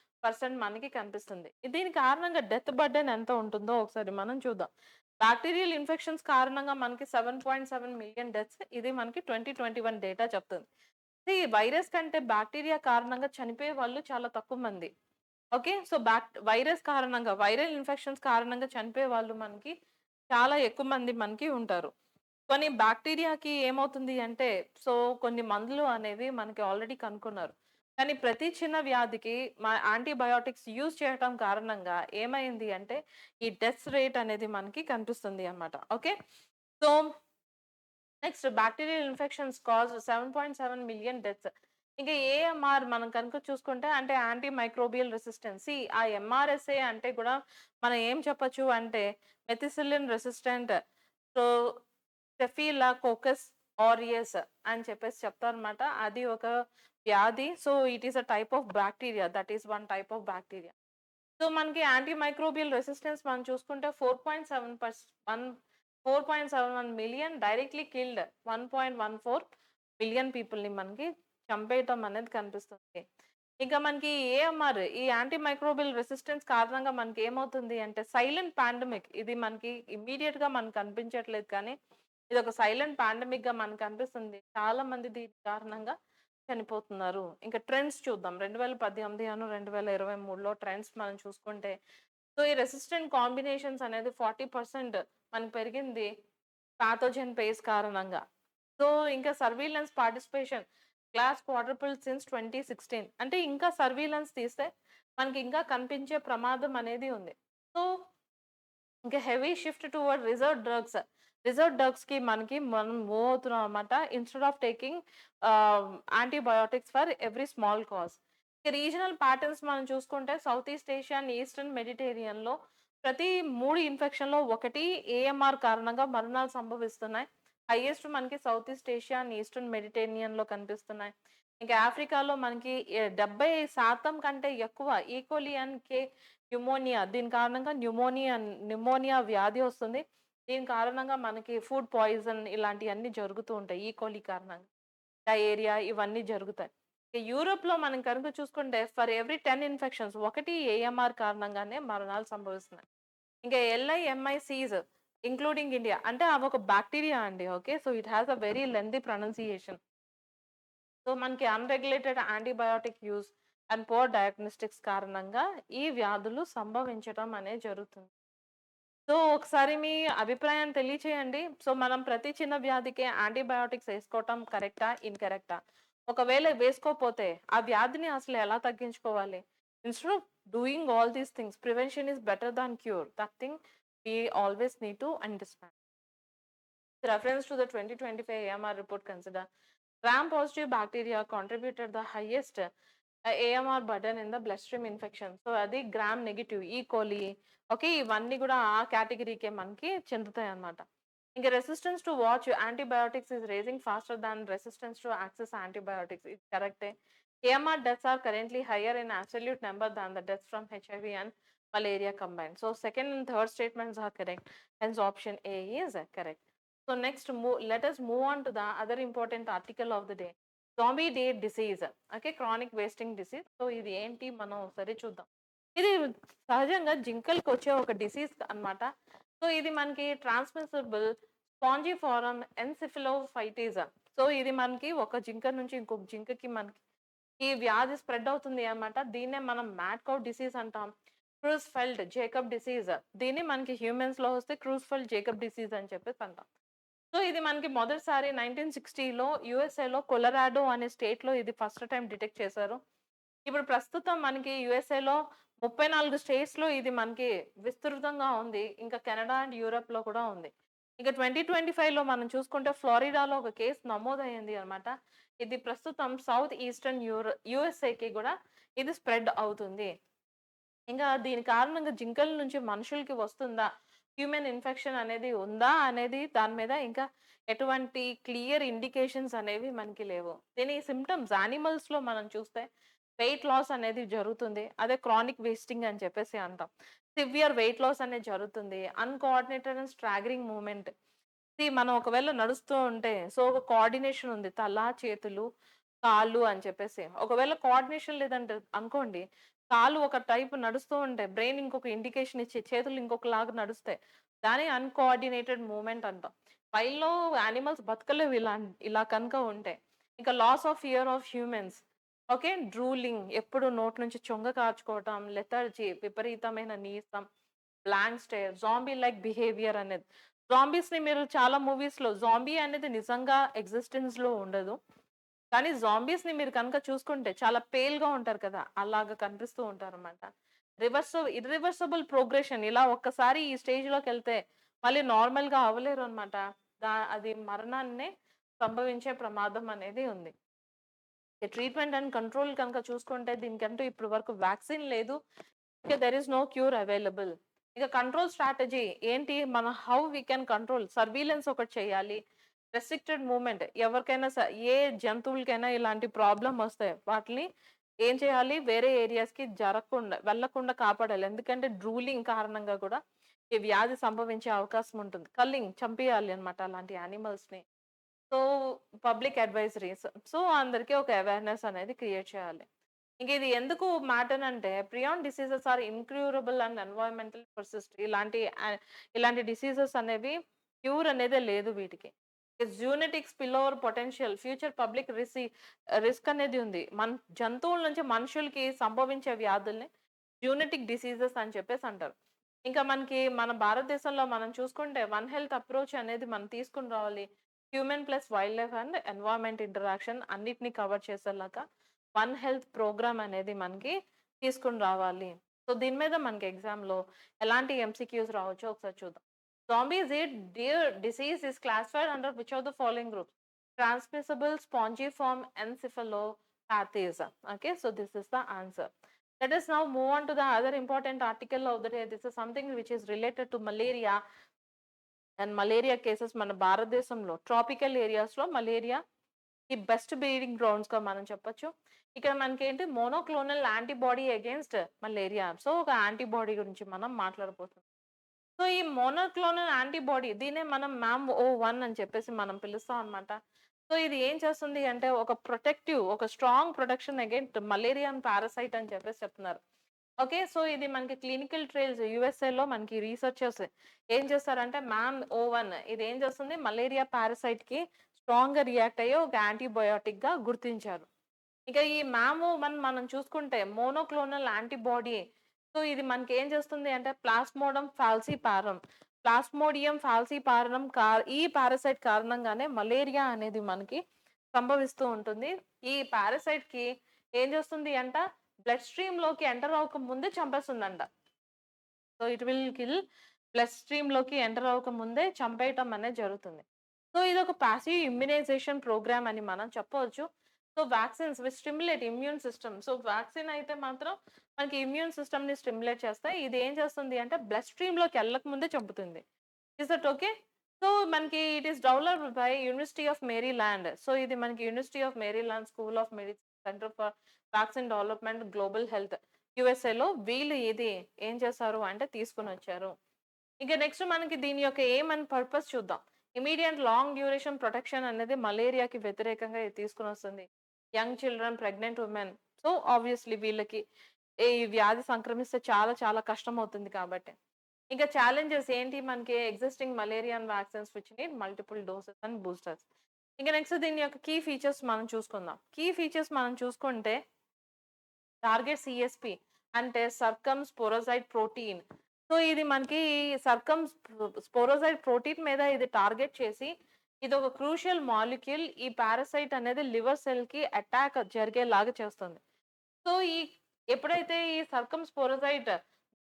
S1: మనకి కనిపిస్తుంది. దీని కారణంగా డెత్ బర్డెన్ ఎంత ఉంటుందో ఒకసారి మనం చూద్దాం. బాక్టీరియల్ ఇన్ఫెక్షన్స్ కారణంగా మనకి 7.7 మిలియన్ డెత్స్ ఇది మనకి 2021 డేటా చెప్తుంది. ఈ వైరస్ కంటే బాక్టీరియా కారణంగా చనిపోయే వాళ్ళు చాలా తక్కువ మంది. ఓకే. సో, వైరస్ కారణంగా వైరల్ ఇన్ఫెక్షన్స్ కారణంగా చనిపోయే వాళ్ళు మనకి చాలా ఎక్కువ మంది మనకి ఉంటారు. కొన్ని బాక్టీరియాకి ఏమవుతుంది అంటే, సో, కొన్ని మందులు అనేవి మనకి ఆల్రెడీ కనుక్కున్నారు. కానీ ప్రతి చిన్న వ్యాధికి యాంటీబయోటిక్స్ యూజ్ చేయటం కారణంగా ఏమైంది అంటే, ఈ డెత్ రేట్ అనేది మనకి కనిపిస్తుంది అన్నమాట. Okay. So, next bacterial infections cause 7.7 million deaths. ఇంకా ఏఎంఆర్ మనం కనుక చూసుకుంటే అంటే యాంటీ మైక్రోబియల్ రెసిస్టెన్స్. ఆ ఎంఆర్ఎస్ఏ అంటే కూడా మనం ఏం చెప్పొచ్చు అంటే మెథిసిలిన్ రెసిస్టెంట్ సో స్టెఫిలాకోకస్ ఆరియస్ అని చెప్పేసి చెప్తారనమాట. అది ఒక వ్యాధి. So, it is a type of bacteria. That is one type of bacteria. So, మనకి యాంటీ మైక్రోబియల్ రెసిస్టెన్స్ మనం చూసుకుంటే 4.71 మిలియన్ డైరెక్ట్‌లీ కిల్డ్ 1.14 బిలియన్ పీపుల్‌ని మనకి చంపేయటం అనేది కనిపిస్తుంది. ఇంకా మనకి ఏఎంఆర్ ఈ యాంటీ మైక్రోబియల్ రెసిస్టెన్స్ కారణంగా మనకి ఏమవుతుంది అంటే సైలెంట్ పాండమిక్ ఇది మనకి ఇమ్మీడియేట్‌గా మనకు కనిపించట్లేదు కానీ, ఇదొక సైలెంట్ పాండమిక్‌గా మనకు కనిపిస్తుంది. చాలా మంది దీని కారణంగా చనిపోతున్నారు. ఇంకా ట్రెండ్స్ చూద్దాం. 2018 2023లో ట్రెండ్స్ మనం చూసుకుంటే, సో, ఈ రెసిస్టెంట్ కాంబినేషన్స్ అనేది 40% మనకు పెరిగింది పాథోజన్ పేస్ కారణంగా. సో, ఇంకా surveillance participation class quadruple since 2016 అంటే ఇంకా సర్విలెన్స్ తీస్తే మనకి ఇంకా కనిపించే ప్రమాదం అనేది ఉంది. సో, ఇంకా హెవీ షిఫ్ట్ టువర్డ్ రిజర్వ్డ్ డ్రగ్స్‌కి మనం మూవ్ అవుతున్నాం అన్నమాట. Instead of taking antibiotics for every small cause. ఇక రీజనల్ ప్యాటర్న్స్ మనం చూసుకుంటే south east Asia and eastern మెడిటేరియన్‌లో ప్రతి 3 ఇన్ఫెక్షన్‌లో ఒకటి ఏఎంఆర్ కారణంగా మరణాలు సంభవిస్తున్నాయి. హైయెస్ట్ మనకి south east Asia and eastern మెడిటేరియన్‌లో కనిపిస్తున్నాయి. ఇంకా ఆఫ్రికాలో మనకి 70% కంటే ఎక్కువ ఈకోలి అండ్ న్యూమోనియా దీని కారణంగా న్యూమోనియా వ్యాధి వస్తుంది. దీని కారణంగా మనకి ఫుడ్ పాయిజన్ ఇలాంటియన్నీ జరుగుతూ ఉంటాయి. ఈకోలి కారణంగా. డయేరియా ఇవన్నీ జరుగుతాయి. యూరోప్‌లో మనం కనుక చూసుకుంటే ఫర్ ఎవ్రీ 10 ఇన్ఫెక్షన్స్ ఒకటి ఏఎంఆర్ కారణంగానే మరణాలు సంభవిస్తున్నాయి. ఇంకా ఎల్ఐఎంఐసీస్ ఇంక్లూడింగ్ ఇండియా అంటే అవి ఒక బాక్టీరియా అండి. Okay. So, it has a very lengthy pronunciation. So, మనకి unregulated antibiotic use and poor diagnostics కారణంగా ఈ వ్యాధులు సంభవించటం అనేది జరుగుతుంది. సో, ఒకసారి మీ అభిప్రాయం తెలియచేయండి. సో, మనం ప్రతి చిన్న వ్యాధికి యాంటీబయోటిక్స్ ఏసుకోవటం కరెక్టా? ఇన్‌కరెక్టా? ఒకవేళ వేసుకోపోతే ఆ వ్యాధిని అసలు ఎలా తగ్గించుకోవాలి? Instead of doing all these things prevention is better than cure. That thing we always need to understand. With reference to the 2025 AMR report, consider gram-positive bacteria contributed the highest AMR burden in the bloodstream infection. So, అది gram negative E coli okay. ఇవన్నీ కూడా ఆ కేటగిరీకే మనకి చెందుతాయి అన్నమాట. ఇంకా resistance to watch antibiotics is raising faster than resistance to access antibiotics. ఇది కరెక్టే. AMR deaths are currently higher in absolute number than the deaths from HIV and malaria combined. So, second and third statements are correct. Hence, option A is correct. So next, let us move on to the other important article of the day. Zombie day disease. Okay, chronic wasting disease. So ఇది ఏంటి మనం ఒకసారి చూద్దాం. ఇది సహజంగా జింకలకి వచ్చే ఒక డిసీజ్ అన్నమాట. సో ఇది మనకి ట్రాన్స్మిసిబుల్ స్పాంజిఫారం ఎన్సెఫలోఫైటిస్. సో ఇది మనకి ఒక జింక నుంచి ఇంకొక జింకకి మనకి ఈ వ్యాధి స్ప్రెడ్ అవుతుంది అన్నమాట. దీన్నే మనం మ్యాడ్ కౌ డిసీజ్ అంటాం. క్రూస్ఫెల్డ్ జేకబ్ డిసీజ్. దీన్ని మనకి హ్యూమన్స్ లో వస్తే క్రూస్ఫెల్డ్ జేకబ్ డిసీజ్ అని చెప్పేసి అంటాం. సో, ఇది మనకి మొదటిసారి 1960లో యూఎస్ఏలో కొలరాడో అనే స్టేట్‌లో ఇది ఫస్ట్ టైమ్ డిటెక్ట్ చేశారు. ఇప్పుడు ప్రస్తుతం మనకి యూఎస్ఏలో 34 స్టేట్స్‌లో ఇది మనకి విస్తృతంగా ఉంది. ఇంకా కెనడా అండ్ యూరోప్‌లో కూడా ఉంది. ఇక 2025లో మనం చూసుకుంటే ఫ్లోరిడాలో ఒక కేస్ నమోదయింది అన్నమాట. ఇది ప్రస్తుతం సౌత్ ఈస్టర్న్ యూఎస్ఏకి కూడా ఇది స్ప్రెడ్ అవుతుంది. ఇంకా దీని కారణంగా జింకల నుంచి మనుషులకి వస్తుందా? హ్యూమన్ ఇన్ఫెక్షన్ అనేది ఉందా? అనేది దాని మీద ఇంకా ఎటువంటి క్లియర్ ఇండికేషన్స్ అనేవి మనకి లేవు. దీని సింప్టమ్స్ యానిమల్స్‌లో మనం చూస్తే వెయిట్ లాస్ అనేది జరుగుతుంది. అదే క్రానిక్ వేస్టింగ్ అని చెప్పేసి అంటాం. సివియర్ వెయిట్ లాస్ అనేది జరుగుతుంది. అన్‌కోఆర్డినేటెడ్ అండ్ స్టాగరింగ్ మూవ్‌మెంట్. మనం ఒకవేళ నడుస్తూ ఉంటే సో, ఒక కోఆర్డినేషన్ ఉంది. తల, చేతులు, కాళ్ళు అని చెప్పేసి. ఒకవేళ కోఆర్డినేషన్ లేదంటే అనుకోండి, కాళ్ళు ఒక టైప్ నడుస్తూ ఉంటే, బ్రెయిన్ ఇంకొక ఇండికేషన్ ఇచ్చి, చేతులు ఇంకొకలాగా నడుస్తాయి. దాన్ని అన్‌కోఆర్డినేటెడ్ మూవ్‌మెంట్ అంటాం. వైల్డ్‌లో యానిమల్స్ బతకలేవు ఇలా కనుక ఉంటే. ఇంకా loss of fear of humans. Okay. Drooling ఎప్పుడు నోటి నుంచి చొంగ కార్చుకోవటం, లెథర్జీ విపరీతమైన నీరసం, blank stare, zombie like behaviour అనేది. జాంబీస్‌ని మీరు చాలా మూవీస్‌లో జాంబీ అనేది నిజంగా ఎగ్జిస్టెన్స్‌లో ఉండదు. కానీ జాంబీస్‌ని మీరు కనుక చూసుకుంటే చాలా పేల్‌గా ఉంటారు కదా! అలాగా కనిపిస్తూ ఉంటారన్నమాట. ఇర్రివర్సిబుల్ ప్రోగ్రెషన్ ఇలా ఒక్కసారి ఈ స్టేజ్‌లోకెళ్తే మళ్ళీ నార్మల్‌గా అవ్వలేరన్నమాట. అది మరణాన్నే సంభవించే ప్రమాదం అనేది ఉంది. ఈ ట్రీట్మెంట్ అండ్ కంట్రోల్ కనుక చూసుకుంటే దీనికంటూ ఇప్పటి వరకు వాక్సిన్ లేదు. There is no cure available. ఇక కంట్రోల్ స్ట్రాటజీ ఏంటి? మనం how we can control surveillance ఒకటి చేయాలి. రెస్ట్రిక్టెడ్ మూవ్‌మెంట్ ఎవరికైనా ఏ జంతువులకైనా ఇలాంటి ప్రాబ్లమ్ వస్తాయి. వాటిని ఏం చేయాలి? వేరే ఏరియాస్‌కి వెళ్ళకుండా కాపాడాలి. ఎందుకంటే డ్రూలింగ్ కారణంగా కూడా ఈ వ్యాధి సంభవించే అవకాశం ఉంటుంది. కల్లింగ్ చంపేయాలి అన్నమాట అలాంటి యానిమల్స్‌ని. So, public advisories. సో, అందరికి ఒక అవేర్‌నెస్ అనేది క్రియేట్ చేయాలి. ఇంక ఇది ఎందుకు మ్యాటర్ అంటే prion diseases are incurable and environmental persist. ఇలాంటి డిసీజెస్ అనేవి క్యూర్ అనేదే లేదు వీటికి. Zoonotic spill over potential future public risk అనేది ఉంది. జంతువుల నుంచి మనుషులకి సంభవించే వ్యాధుల్ని జూనెటిక్ డిసీజెస్ అని చెప్పేసి అంటారు. ఇంకా మనకి మన భారతదేశంలో మనం చూసుకుంటే వన్ హెల్త్ అప్రోచ్ అనేది మనం తీసుకొని రావాలి. Human plus wild life and environment interaction అన్నిటిని కవర్ చేసేలాగా వన్ హెల్త్ ప్రోగ్రామ్ అనేది మనకి తీసుకొని రావాలి. సో, దీని మీద మనకి ఎగ్జామ్‌లో ఎలాంటి ఎంసీక్యూస్ రావచ్చో ఒకసారి చూద్దాం. Zombies disease is classified under which of the following groups? Transmissible spongiform encephalopathies. Okay, so this is the answer. Let us now move on to the other important article of the day. This is something which is related to malaria and malaria cases. మన భారతదేశంలో ట్రాపికల్ ఏరియాస్‌లో మలేరియా ది బెస్ట్ బ్రీడింగ్ గ్రౌండ్స్‌గా మనం చెప్పొచ్చు. ఇక్కడ మనకేంటి monoclonal antibody against malaria. So, ఒక యాంటీబాడీ గురించి మనం మాట్లాడబోతున్నాం. సో ఈ మోనోక్లోనల్ యాంటీబాడీ దీన్నే మనం MAM-O1 అని చెప్పేసి మనం పిలుస్తాం అన్నమాట. సో ఇది ఏం చేస్తుంది అంటే ఒక strong protection against malarian parasite అని చెప్పేసి చెప్తున్నారు. ఓకే. సో ఇది మనకి క్లినికల్ ట్రయల్స్ యూఎస్ఏలో మనకి రీసెర్చర్స్ ఏం చేస్తారంటే MAM-O1 ఇది ఏం చేస్తుంది మలేరియా పారాసైట్‌కి స్ట్రాంగ్‌గా రియాక్ట్ అయ్యే ఒక యాంటీబయోటిక్‌గా గుర్తించారు. ఇక ఈ MAM-O1 మనం చూసుకుంటే మోనోక్లోనల్ యాంటీబాడీ. సో ఇది మనకేం చేస్తుంది అంటే ప్లాస్మోడియం ఫాల్సిపారమ్ ఈ పారాసైట్ కారణంగానే మలేరియా అనేది మనకి సంభవిస్తూ ఉంటుంది. ఈ పారాసైట్‌కి ఏం చేస్తుంది అంట బ్లడ్ స్ట్రీమ్‌లోకి ఎంటర్ అవ్వక ముందే చంపేస్తుందంట. So it will kill blood స్ట్రీమ్‌లోకి ఎంటర్ అవ్వక ముందే చంపేయటం అనేది జరుగుతుంది. సో ఇదొక పాసివ్ ఇమ్యునైజేషన్ ప్రోగ్రామ్ అని మనం చెప్పవచ్చు. So vaccines which stimulate immune system. So vaccine అయితే మాత్రం మనకి ఇమ్యూన్ సిస్టమ్‌ని స్టిమ్యులేట్ చేస్తాయి. ఇది ఏం చేస్తుంది అంటే బ్లడ్ స్ట్రీమ్‌లోకి ఎళ్ళక ముందే చంపుతుంది. Is that okay? సో మనకి it is developed by university of Maryland. So ఇది మనకి university of Maryland school of medicine centre for vaccine development global health యూఎస్ఏలో వీళ్ళు ఇది ఏం చేశారు అంటే తీసుకొనొచ్చారు. ఇక నెక్స్ట్ మనకి దీని యొక్క ఎయిమ్ అండ్ పర్పస్ చూద్దాం. ఇమ్మీడియేట్ లాంగ్ డ్యూరేషన్ ప్రొటెక్షన్ అనేది మలేరియాకి వ్యతిరేకంగా ఇది తీసుకొనొస్తుంది. Young children, pregnant women. So obviously వీళ్ళకి ఈ వ్యాధి సంక్రమిస్తే చాలా చాలా కష్టమవుతుంది కాబట్టి. ఇంకా ఛాలెంజెస్ ఏంటి మనకి existing malarian vaccines which need multiple doses and boosters. ఇంక నెక్స్ట్ దీని యొక్క కీ ఫీచర్స్ మనం చూసుకుందాం. కీ ఫీచర్స్ మనం చూసుకుంటే టార్గెట్ సీఎస్‌పీ అంటే సర్కమ్ స్పోరోజైట్ ప్రోటీన్. సో ఇది మనకి సర్కమ్ స్పోరోజైట్ ప్రోటీన్ మీద ఇది టార్గెట్ చేసి ఇదొక క్రూషియల్ మాలిక్యూల్ ఈ పారాసైట్ అనేది లివర్ సెల్‌కి అటాక్ జరిగేలాగా చేస్తుంది. సో ఎప్పుడైతే ఈ సర్కమ్ స్పోరోజైట్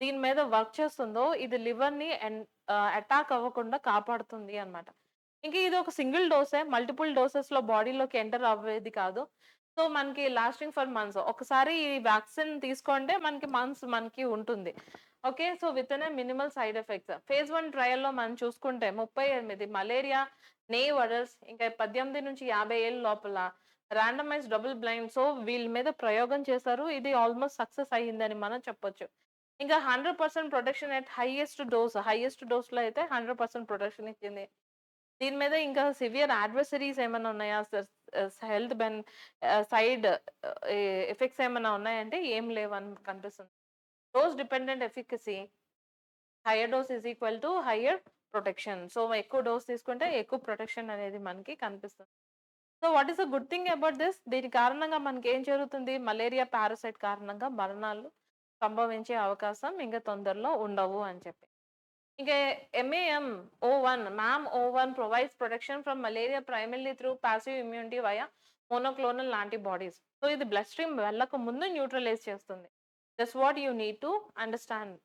S1: దీని మీద వర్క్ చేస్తుందో ఇది లివర్‌ని అటాక్ అవ్వకుండా కాపాడుతుంది అన్నమాట. ఇంక ఇది ఒక సింగిల్ డోసే. మల్టిపుల్ డోసెస్‌లో బాడీలోకి ఎంటర్ అవ్వేది కాదు. సో మనకి లాస్టింగ్ ఫర్ మంత్స్. ఒకసారి ఈ వ్యాక్సిన్ తీసుకుంటే మనకి మంత్స్ మనకి ఉంటుంది. ఓకే. సో వితిన్ ఎ మినిమల్ సైడ్ ఎఫెక్ట్స్. ఫేజ్ 1 ట్రయల్‌లో మనం చూసుకుంటే 38 మలేరియా నేవ్ అడల్ట్స్ ఇంకా 18-50 ఏళ్ల లోపల రాండమైజ్డ్ డబుల్ బ్లైండ్. సో వీళ్ళ మీద ప్రయోగం చేశారు. ఇది ఆల్‌మోస్ట్ సక్సెస్ అయిందని మనం చెప్పొచ్చు. ఇంకా 100% ప్రొటెక్షన్ ఎట్ హైయెస్ట్ డోస్‌లో అయితే 100% ప్రొటెక్షన్ ఇచ్చింది. దీని మీద ఇంకా సివియర్ అడ్వర్సరీస్ ఏమన్నా ఉన్నాయా? హెల్త్ సైడ్ ఎఫెక్ట్స్ ఏమన్నా ఉన్నాయంటే ఏం లేవని కనిపిస్తుంది. Dose dependent efficacy hire dose is equal to hire protection. So ఎక్కువ డోస్ తీసుకుంటే ఎక్కువ ప్రొటెక్షన్ అనేది మనకి కనిపిస్తుంది. So what is the good thing about this? దీని కారణంగా మనకేం జరుగుతుంది? మలేరియా పారాసైట్ కారణంగా మరణాలు సంభవించే అవకాశం ఇంక తొందరలో ఉండవు అని చెప్పి. ఇంకా MAM-O1 provides protection from malaria primarily through passive immunity via monoclonal antibodies. So ఇది బ్లడ్ స్ట్రీమ్ వెళ్ళక ముందు న్యూట్రలైజ్ చేస్తుంది. That's what you need to understand.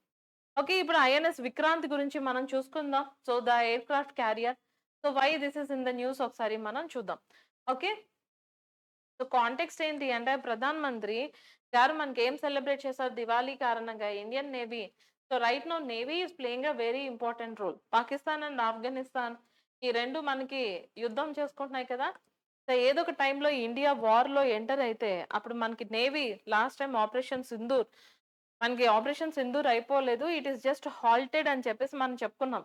S1: Okay. ఇప్పుడు ఐఎన్ఎస్ విక్రాంత్ గురించి మనం చూసుకుందాం. So the aircraft carrier. So why this is in the news ఒకసారి మనం చూద్దాం. ఓకే. సో కాంటెక్స్ట్ ఏంటి అంటే ప్రధాన మంత్రి గారు మనకేం సెలబ్రేట్ చేశారు దివాళీ కారణంగా Indian navy. So right now navy is playing a very important role. Pakistan and Afghanistan ఈ 2 మనకి యుద్ధం చేసుకుంటున్నాయి కదా! సో ఏదో ఒక టైంలో ఇండియా వార్‌లో ఎంటర్ అయితే అప్పుడు మనకి navy last time operation Sindoor అయిపోలేదు. ఇట్ ఈస్ జస్ట్ హాల్టెడ్ అని చెప్పేసి మనం చెప్పుకున్నాం.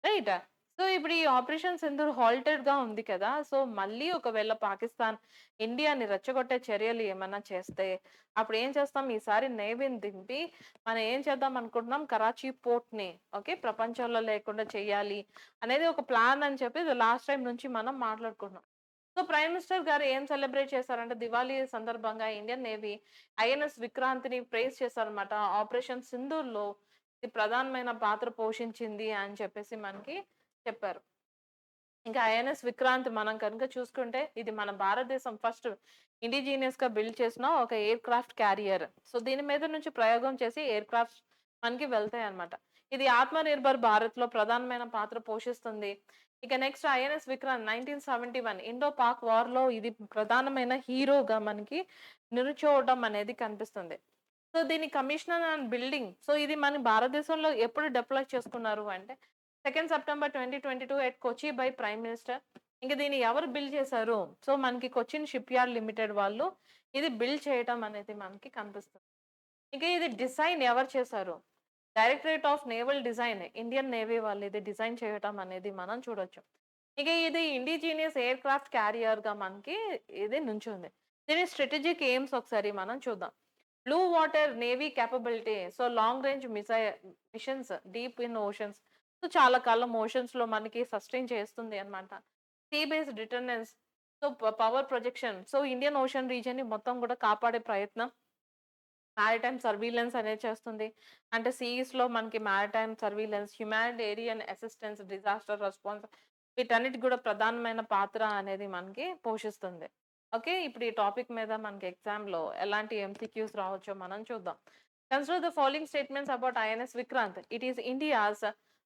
S1: రైట్? సో ఇప్పుడు ఈ ఆపరేషన్ సింధూర్ హాల్టెడ్‌గా ఉంది కదా! సో మళ్ళీ ఒకవేళ పాకిస్తాన్ ఇండియాని రెచ్చగొట్టే చర్యలు ఏమన్నా చేస్తే అప్పుడు ఏం చేస్తాం ఈసారి నేవీని దింపి మనం ఏం చేద్దాం అనుకుంటున్నాం కరాచీ పోర్ట్‌ని ఓకే. ప్రపంచంలో లేకుండా చేయాలి అనేది ఒక ప్లాన్ అని చెప్పి లాస్ట్ టైమ్ నుంచి మనం మాట్లాడుకుంటున్నాం. సో ప్రైమ్ మినిస్టర్ గారు ఏం సెలబ్రేట్ చేశారంటే దివాళీ సందర్భంగా ఇండియన్ నేవీ ఐఎన్ఎస్ విక్రాంత్‌ని ప్రైజ్ చేశారన్నమాట. ఆపరేషన్ సింధూర్‌లో ఇది ప్రధానమైన పాత్ర పోషించింది అని చెప్పేసి మనకి చెప్పారు. ఇంకా ఐఎన్ఎస్ విక్రాంత్ మనం కనుక చూసుకుంటే ఇది మన భారతదేశం ఫస్ట్ ఇండిజినియస్‌గా బిల్డ్ చేసిన ఒక ఎయిర్ క్రాఫ్ట్ క్యారియర్. సో దీని మీద నుంచి ప్రయోగం చేసి ఎయిర్ క్రాఫ్ట్స్ మనకి వెళ్తాయన్నమాట. ఇది ఆత్మనిర్భర్ భారత్‌లో ప్రధానమైన పాత్ర పోషిస్తుంది. ఇక next INS Vikrant 1971 Indo Pak వార్‌లో ఇది ప్రధానమైన హీరోగా మనకి నిలుచోవడం అనేది కనిపిస్తుంది. సో దీని కమిషనర్ అండ్ బిల్డింగ్. సో ఇది మన భారతదేశంలో ఎప్పుడు డిప్లాయ్ చేసుకున్నారు అంటే 2 September 2022 at Kochi by prime minister. ఇంక దీన్ని ఎవరు బిల్డ్ చేశారు? సో మనకి కొచ్చిన్ షిప్ యార్డ్ లిమిటెడ్ వాళ్ళు ఇది బిల్డ్ చేయటం అనేది మనకి కనిపిస్తుంది. ఇంక ఇది డిజైన్ ఎవరు చేశారు? Directorate of naval design, Indian navy వాళ్ళు ఇది డిజైన్ చేయటం అనేది మనం చూడొచ్చు. ఇక ఇది ఇండిజినియస్ ఎయిర్ క్రాఫ్ట్ క్యారియర్‌గా మనకి ఇది నుంచుంది. దీని స్ట్రాటజిక్ ఎయిమ్స్ ఒకసారి మనం చూద్దాం. Blue water navy capability. So, long range missions deep in oceans. So, చాలా కాలం ఓషన్స్‌లో మనకి సస్టైన్ చేస్తుంది అన్నమాట. Sea based deterrence. So, power projection. So, Indian ocean రీజియన్‌ని మొత్తం కూడా కాపాడే ప్రయత్నం. మారిటైమ్ సర్వీలెన్స్ అనేది చేస్తుంది. అంటే సీస్‌లో మనకి maritime surveillance, humanitarian assistance, disaster response వీటన్నిటికి కూడా ప్రధానమైన పాత్ర అనేది మనకి పోషిస్తుంది. ఓకే. ఇప్పుడు ఈ టాపిక్ మీద మనకి ఎగ్జామ్‌లో ఎలాంటి ఎంసీక్యూస్ రావచ్చో మనం చూద్దాం. Consider the following statements about INS Vikrant. It is India's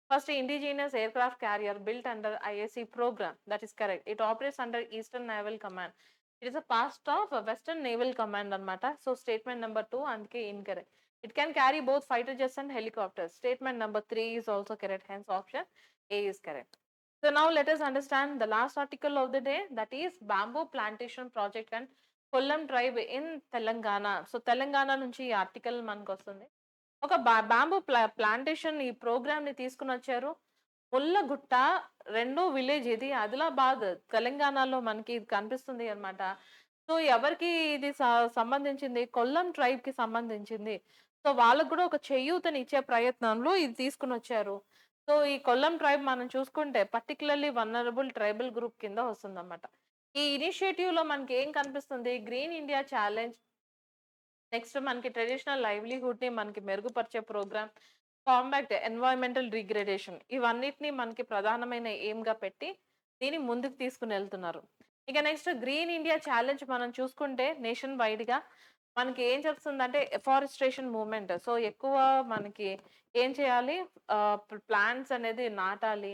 S1: first indigenous aircraft carrier built under IAC program. That is correct. It operates under eastern naval command. It is a part of western naval command అన్నమాట. సో, స్టేట్మెంట్ నంబర్ 2 అందుకే incorrect. It can carry both fighter jets and helicopters. Statement number 3 is also correct. Hence, option A is correct. So now let us understand the last article of the day, that is bamboo plantation project and Kollam tribe in Telangana. So Telangana నుంచి ఈ ఆర్టికల్ మనకు వస్తుంది. ఒక బాంబూ ప్లాంటేషన్ ఈ ప్రోగ్రామ్ ని తీసుకుని వచ్చారు. పుల్లగుట్ట రెండో విలేజ్ ఇది ఆదిలాబాద్ తెలంగాణలో మనకి ఇది కనిపిస్తుంది అన్నమాట. సో ఎవరికి ఇది సంబంధించింది? కొల్లం ట్రైబ్ కి సంబంధించింది. సో వాళ్ళకి కూడా ఒక చేయూతని ఇచ్చే ప్రయత్నంలో ఇది తీసుకొని వచ్చారు. సో ఈ కొల్లం ట్రైబ్ మనం చూసుకుంటే పర్టికులర్లీ వల్నరబుల్ ట్రైబల్ గ్రూప్ కింద వస్తుందన్నమాట. ఈ ఇనిషియేటివ్ లో మనకి ఏం కనిపిస్తుంది? గ్రీన్ ఇండియా ఛాలెంజ్, నెక్స్ట్ మనకి ట్రెడిషనల్ లైవ్లీహుడ్ ని మనకి మెరుగుపరిచే ప్రోగ్రామ్, కాంబాక్ట్ ఎన్వైరన్మెంటల్ డిగ్రేడేషన్ ఇవన్నిటిని మనకి ప్రధానమైన ఎయిమ్ గా పెట్టి దీన్ని ముందుకు తీసుకుని వెళ్తున్నారు. ఇక నెక్స్ట్ గ్రీన్ ఇండియా ఛాలెంజ్ మనం చూసుకుంటే నేషన్ వైడ్ గా మనకి ఏం చెప్తుందంటే ఎఫారెస్ట్రేషన్ మూవ్మెంట్. సో ఎక్కువ మనకి ఏం చేయాలి? ప్లాంట్స్ అనేది నాటాలి.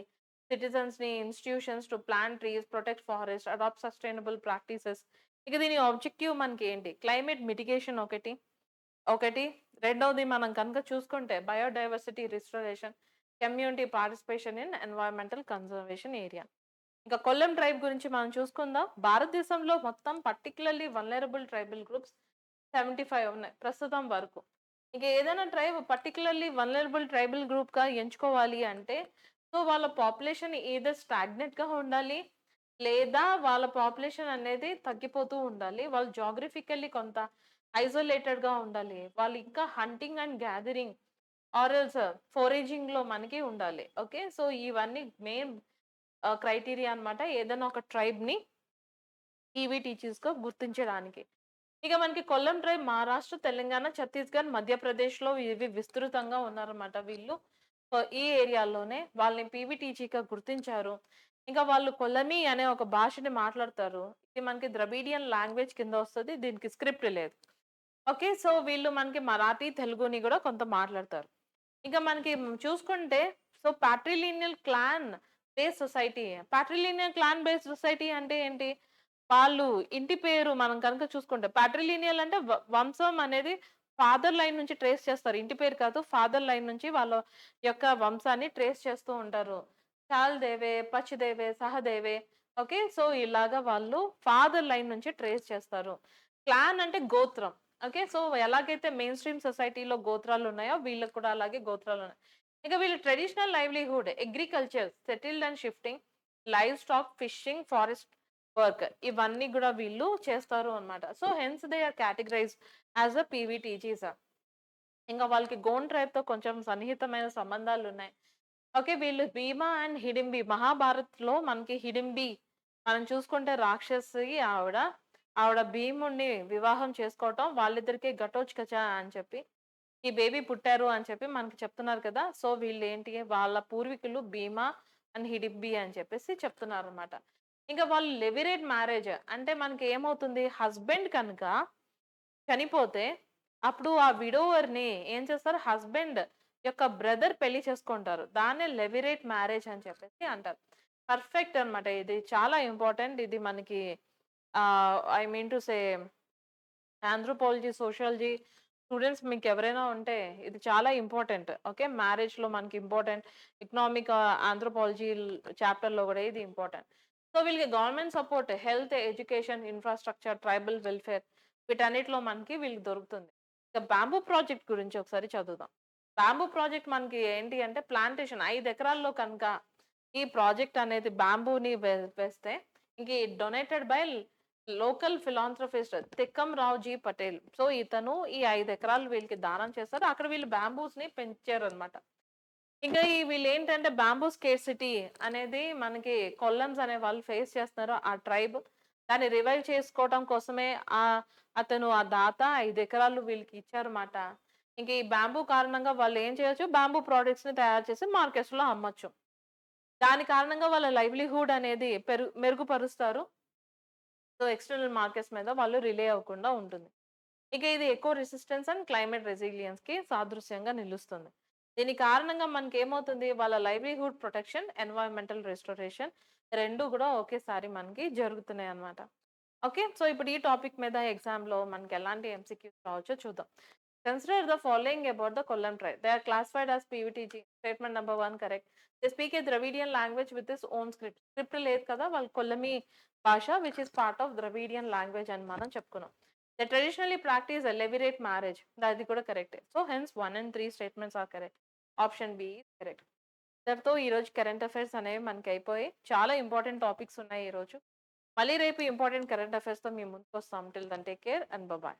S1: సిటిజన్స్ ని, institutions to plant trees, protect forest, adopt sustainable practices. ఇక దీని ఆబ్జెక్టివ్ మనకి ఏంటి? క్లైమేట్ మిటిగేషన్ ఒకటి. ఒకటి. రెండోది మనం కనుక చూసుకుంటే biodiversity restoration, community participation in environmental conservation area. ఇంకా కొల్లం ట్రైబ్ గురించి మనం చూసుకుందాం. భారతదేశంలో మొత్తం పర్టికులర్లీ వల్నరబుల్ ట్రైబల్ గ్రూప్స్ 75 ఉన్నాయి ప్రస్తుతం వరకు. ఇక ఏదైనా tribe particularly vulnerable tribal group గా ఎంచుకోవాలి అంటే సో వాళ్ళ పాపులేషన్ ఈదర్ స్టాగ్నెంట్ గా ఉండాలి, లేదా వాళ్ళ పాపులేషన్ అనేది తగ్గిపోతూ ఉండాలి. వాళ్ళు జాగ్రఫికల్లీ కొంత ఐసోలేటెడ్ గా ఉండాలి. వాళ్ళు ఇంకా hunting and gathering or else foraging లో మనకి ఉండాలి. ఓకే. సో ఇవన్నీ మెయిన్ క్రైటీరియా అన్నమాట. ఏదైనా ఒక ట్రైబ్ ని ఈవీటీచీస్ గా గుర్తించడానికి. ఇక మనకి కొల్లం ట్రైబ్ మహారాష్ట్ర, తెలంగాణ, ఛత్తీస్‌గఢ్, మధ్యప్రదేశ్‌లో ఇవి విస్తృతంగా ఉన్నారన్నమాట వీళ్ళు. ఈ ఏరియాలోనే వాళ్ళని పీవీటీజీగా గుర్తించారు. ఇంకా వాళ్ళు కొల్లమి అనే ఒక భాషని మాట్లాడతారు. ఇది మనకి ద్రవిడియన్ లాంగ్వేజ్ కింద వస్తది. దీనికి స్క్రిప్ట్ లేదు. ఓకే. సో వీళ్ళు మనకి మరాఠీ, తెలుగుని గూడా కొంత మాట్లాడతారు. ఇక మనకి చూసుకుంటే so patrilineal clan based society. Patrilineal clan based society అంటే ఏంటి? వాళ్ళు ఇంటి పేరు మనం కనుక చూసుకుంటే పాట్రిలినియల్ అంటే వంశం అనేది ఫాదర్ లైన్ నుంచి ట్రేస్ చేస్తారు. ఇంటి పేరు కాదు. ఫాదర్ లైన్ నుంచి వాళ్ళ యొక్క వంశాన్ని ట్రేస్ చేస్తూ ఉంటారు. చాల్ దేవే, పచ్ దేవే, సహదేవే. ఓకే. సో ఇలాగా వాళ్ళు ఫాదర్ లైన్ నుంచి ట్రేస్ చేస్తారు. క్లాన్ అంటే గోత్రం. ఓకే. సో ఎలాగైతే మెయిన్ స్ట్రీమ్ సొసైటీలో గోత్రాలున్నాయో వీళ్ళకి కూడా అలాగే గోత్రాలున్నాయి. ఇక వీళ్ళు traditional livelihood, agriculture, settled and shifting, livestock, fishing, forest work ఇవన్నీ గూడా వీళ్ళు చేస్తారు అన్నమాట. So hence they are categorised as a PVTGs. ఇంక వాళ్ళకి గోండ్ ట్రైబ్‌తో కొంచెం సన్నిహితమైన సంబంధాలున్నాయి. ఓకే. వీళ్ళు భీమ అండ్ హిడింబి. మహాభారత్‌లో మనకి హిడింబి మనం చూసుకుంటే రాక్షసి ఆవిడ. ఆవిడ భీముడిని వివాహం చేసుకోవటం, వాళ్ళిద్దరికీ ఘటోత్కచ అని చెప్పి, ఈ బేబీ పుట్టారు అని చెప్పి మనకి చెప్తున్నారు కదా! సో వీళ్ళేంటి వాళ్ళ పూర్వీకులు భీమ అండ్ హిడింబి అని చెప్పేసి చెప్తున్నారన్నమాట. ఇంకా వాళ్ళు లెవిరేట్ మ్యారేజ్ అంటే మనకి ఏమవుతుంది? హస్బెండ్ కనుక చనిపోతే అప్పుడు ఆ విడోవర్‌ని ఏం చేస్తారు? హస్బెండ్ యొక్క బ్రదర్ పెళ్లి చేసుకుంటారు. దాన్నే లెవిరేట్ మ్యారేజ్ అని చెప్పేసి అంటారు. పర్ఫెక్ట్ అన్నమాట. ఇది చాలా ఇంపార్టెంట్. ఇది మనకి I mean to say anthropology, sociology students మీకెవరైనా ఉంటే ఇది చాలా ఇంపార్టెంట్. ఓకే. మ్యారేజ్‌లో మనకి ఇంపార్టెంట్. ఎకనామిక్ ఆంథ్రోపాలజీ చాప్టర్‌లో గూడా ఇది ఇంపార్టెంట్. సో వీళ్ళకి government support, health, education, infrastructure, tribal welfare వీటన్నిటిలో మనకి వీళ్ళకి దొరుకుతుంది. ఇక బాంబూ ప్రాజెక్ట్ గురించి ఒకసారి చదువుదాం. బాంబూ ప్రాజెక్ట్ మనకి ఏంటి అంటే ప్లాంటేషన్ 5 ఎకరాల్లో కనుక ఈ ప్రాజెక్ట్ అనేది బాంబూని వేస్తే ఇంక donated by local philanthropist Tikkam Rao ji Patel. సో, ఇతను ఈ 5 ఎకరాలు వీళ్ళకి దానం చేస్తారు. అక్కడ వీళ్ళు బాంబూస్‌ని పెంచారనమాట. ఇంకా వీళ్ళేంటంటే బాంబూ స్కేర్సిటీ అనేది మనకి కొల్లన్స్ అనే వాళ్ళు ఫేస్ చేస్తున్నారు. ఆ ట్రైబ్ దాన్ని రివైవ్ చేసుకోవడం కోసమే అతను ఆ దాత 5 ఎకరాలు వీళ్ళకి ఇచ్చారన్నమాట. ఇంక ఈ బాంబూ కారణంగా వాళ్ళు ఏం చేయొచ్చు, బాంబూ ప్రొడక్ట్స్‌ని తయారు చేసి మార్కెట్స్‌లో అమ్మొచ్చు. దాని కారణంగా వాళ్ళ లైవ్లీహుడ్ అనేది మెరుగుపరుస్తారు. సో, ఎక్స్‌టర్నల్ మార్కెట్స్ మీద వాళ్ళు రిలే అవ్వకుండా ఉంటుంది. ఇక ఇది ఎకో రెసిస్టెన్స్ అండ్ క్లైమేట్ రెసిలియన్స్‌కి సాదృశ్యంగా నిలుస్తుంది. దీని కారణంగా మనకేమవుతుంది, వాళ్ళ లైవ్లీహుడ్ ప్రొటెక్షన్, ఎన్వైర్న్మెంటల్ రెస్టోరేషన్ 2 గూడా ఒకేసారి మనకి జరుగుతున్నాయన్నమాట. ఓకే. సో, ఇప్పుడు ఈ టాపిక్ మీద ఎగ్జామ్‌లో మనకి ఎలాంటి ఎంసీక్యూస్ రావచ్చో చూద్దాం. Consider the following about the Kolam tribe. They are classified as PVTG. Statement number 1 correct. They speak a Dravidian language with his own script. Script లేదు కదా! వాళ్ళు కొల్లమి భాష which is part of Dravidian language అని మనం చెప్పుకున్నాం. They traditionally practise levirate marriage. అది కూడా కరెక్టే. So, hence 1 and 3 statements are correct. Option B is correct. ఇంతటితో ఈరోజు కరెంట్ అఫైర్స్ అనేవి మనకి అయిపోయాయి. చాలా ఇంపార్టెంట్ టాపిక్స్ ఉన్నాయి ఈరోజు. మళ్ళీ రేపు ఇంపార్టెంట్ కరెంట్ అఫైర్స్‌తో మీ ముందుకొస్తాం. Till then take care and by.